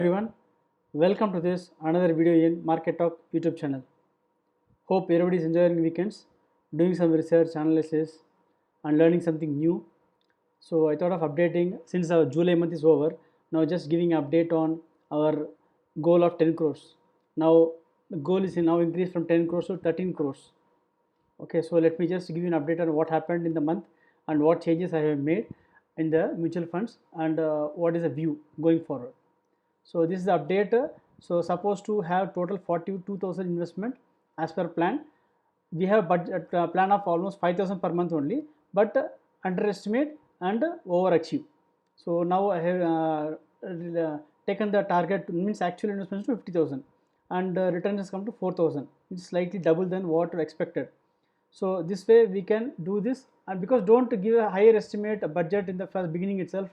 Everyone, welcome to this another video in Market Talk YouTube channel. Hope everybody is enjoying weekends, doing some research, analysis, and learning something new. So I thought of updating since our July month is over. Now just giving update on our goal of 10 crores. Now the goal is now increased from 10 crores to 13 crores. Okay, so let me just give you an update on what happened in the month and what changes I have made in the mutual funds and what is the view going forward. So this is the update. So supposed to have total 42,000 investment as per plan. We have budget plan of almost 5,000 per month only, but underestimate and overachieve. So now I have taken the target, means actual investments to 50,000 and return has come to 4,000, which is slightly double than what expected. So this way we can do this, and because don't give a higher estimate, a budget in the first beginning itself,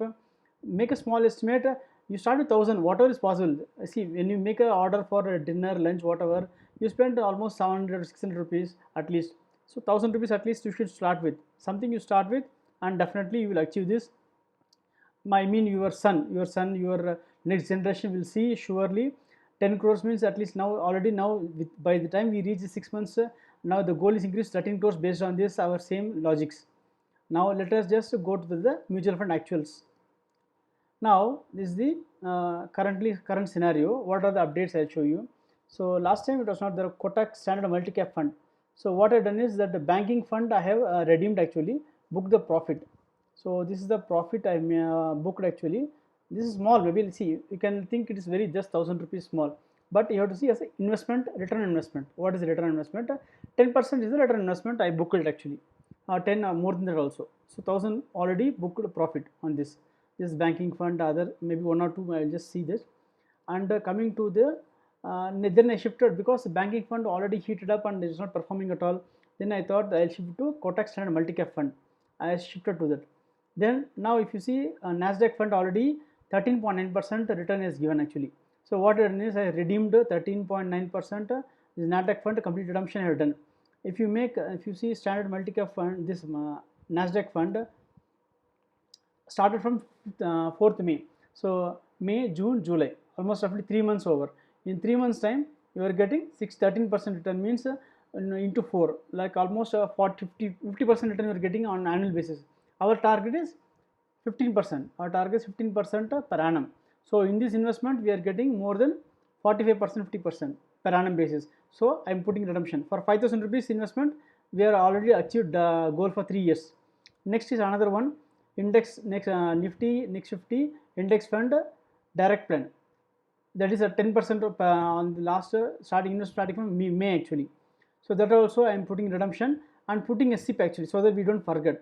make a small estimate. You start with 1,000, whatever is possible. See, when you make an order for a dinner, lunch, whatever, you spend almost 700 600 rupees at least. So 1,000 rupees at least you should start with something. You start with, and definitely you will achieve this. I mean your next generation will see surely 10 crores means at least now already now by the time we reach the 6 months, now the goal is increased 13 crores based on this our same logics. Now let us just go to the mutual fund actuals. Now this is the current scenario. What are the updates I'll show you. So last time it was not the Kotak Standard Multi-Cap Fund. So what I've done is that the banking fund I have redeemed, actually booked the profit. So this is the profit I booked actually. This is small, maybe see you can think it is very just 1,000 rupees small, but you have to see as a investment, return on investment. What is the return on investment? 10% is the return on investment I booked it actually. 10 more than that also. So 1,000 already booked profit on this banking fund. Other maybe one or two I'll just see this. And coming to the then I shifted because the banking fund already heated up and it's not performing at all. Then I thought I'll shift to Kotak Standard Multi-Cap Fund. I shifted to that. Then now if you see Nasdaq fund already 13.9% return is given actually. So what I done is I redeemed 13.9% this Nasdaq fund, complete redemption I have done. If you see Standard Multi-Cap Fund, this Nasdaq fund started from 4th May. So May, June, July, almost roughly 3 months over. In 3 months time you are getting 13% return, means into 4, like almost 50% return you are getting on annual basis. Our target is 15%. Our target is 15% per annum. So in this investment we are getting more than 45%, 50% per annum basis. So I am putting redemption for 5,000 rupees investment. We are already achieved the goal for 3 years. Next is another one, index Nifty next 50 index fund direct plan. That is a 10% on the last starting from May actually. So that also I am putting redemption and putting a SIP actually, so that we don't forget.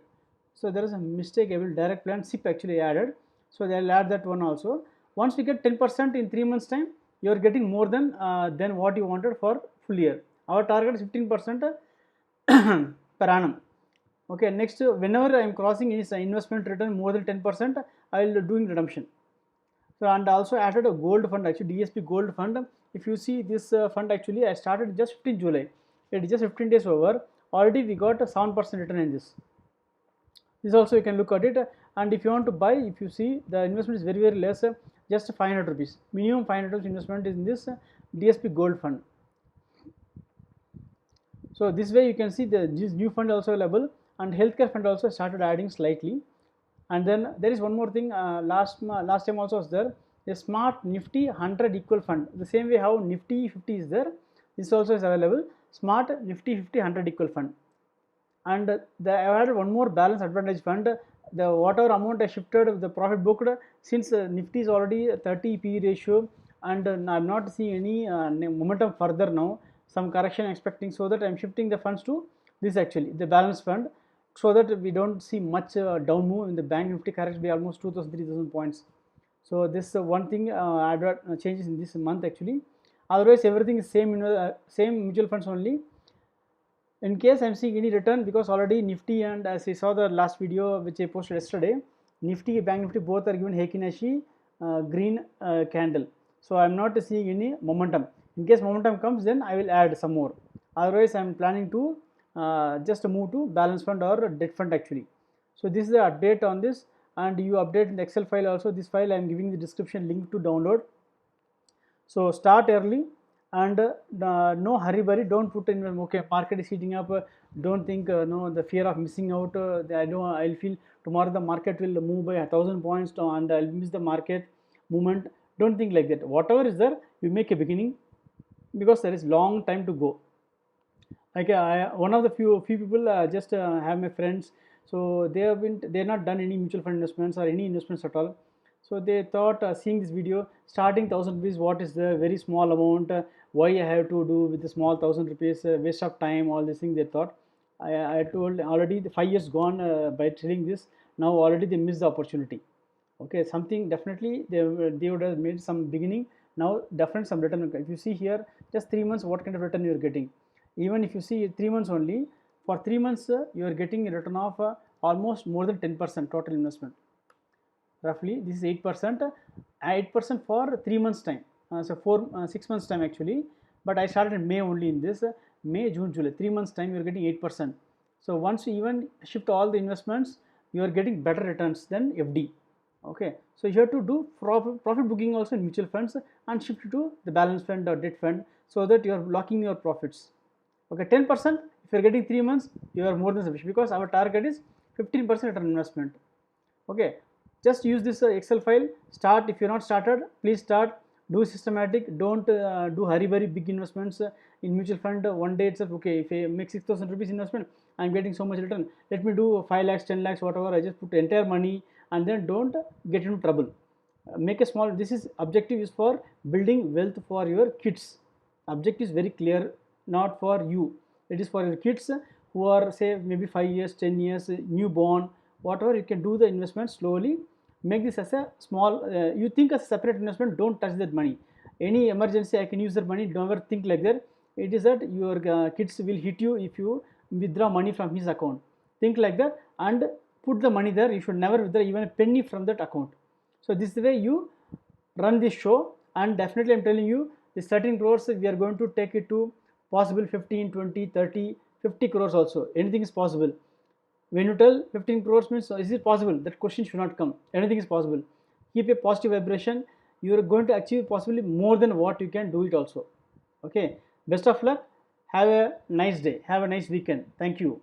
So there is a mistake, I will direct plan SIP actually added. So they will add that one also. Once we get 10% in 3 months time, you are getting more than what you wanted for full year. Our target is 15% per annum. Okay, next whenever I am crossing is investment return more than 10%, I will doing redemption. So and also added a gold fund actually, DSP gold fund. If you see this fund actually I started just 15 July. It is just 15 days over. Already we got a 7% return in this. This also you can look at it, and if you want to buy, if you see the investment is very less, just 500 rupees, minimum 500 rupees investment is in this DSP gold fund. So this way you can see this new fund also available, and healthcare fund also started adding slightly. And then there is one more thing, last time also was there, a smart Nifty 100 equal fund. The same way how Nifty 50 is there, this also is available, smart Nifty 50 100 equal fund. And I added one more balance advantage fund. The whatever amount I shifted the profit booked, since Nifty is already 30 PE ratio, and I am not seeing any momentum further now, some correction expecting, so that I am shifting the funds to this actually, the balance fund, so that we don't see much down move in the bank Nifty corrects by almost 2,000 3,000 points. So this one thing changes in this month actually. Otherwise everything is same mutual funds only. In case I am seeing any return, because already Nifty and as I saw the last video which I posted yesterday, Nifty, Bank Nifty both are given Heikin Ashi green candle. So I am not seeing any momentum. In case momentum comes, then I will add some more. Otherwise I am planning to just move to balance fund or debt fund actually. So this is the update on this, and you update in the Excel file also. This file I am giving the description link to download. So start early, and no hurry burry. Don't put in, okay, market is heating up. Don't think, no, the fear of missing out. I know I'll feel tomorrow the market will move by 1,000 points and I'll miss the market movement. Don't think like that. Whatever is there, you make a beginning, because there is long time to go. Like one of the few people, just have my friends, so they're not done any mutual fund investments or any investments at all. So they thought, seeing this video, starting 1,000 rupees, what is the very small amount, why I have to do with the small 1,000 rupees, waste of time, all these things they thought. I told already, the 5 years gone by telling this. Now already they missed the opportunity. Okay, something definitely they would have made some beginning. Now definitely some return. If you see here, just 3 months, what kind of return you are getting? Even if you see 3 months only, for 3 months you are getting a return of almost more than 10% total investment. Roughly this is 8%, 8% for 3 months time. So 6 months time actually, but I started in May only. In this May, June, July, 3 months time, you are getting 8%. So once you even shift all the investments, you are getting better returns than FD. Okay, so you have to do profit booking also in mutual funds and shift to the balance fund or debt fund, so that you are locking your profits. Okay, 10%, if you are getting 3 months, you are more than sufficient, because our target is 15% return investment. Okay, just use this Excel file. Start. If you're not started, please start. Do systematic. Don't do hurry burry big investments in mutual fund one day itself. Okay, if I make 6,000 rupees investment, I'm getting so much return, let me do 5 lakhs, 10 lakhs, whatever. I just put entire money, and then don't get into trouble. Make a small. This is objective is for building wealth for your kids. Objective is very clear, not for you. It is for your kids who are, say, maybe 5 years, 10 years, newborn, whatever. You can do the investment slowly. Make this as a small, you think as a separate investment. Don't touch that money. Any emergency, I can use that money. Don't ever think like that. It is that your kids will hit you if you withdraw money from his account. Think like that and put the money there. You should never withdraw even a penny from that account. So this is the way you run this show. And definitely I'm telling you, this 13 crores, we are going to take it to possible 15, 20, 30, 50 crores also. Anything is possible. When you tell 15 crores means, is it possible? That question should not come. Anything is possible. Keep a positive vibration. You are going to achieve possibly more than what you can do it also. Okay, best of luck. Have a nice day. Have a nice weekend. Thank you.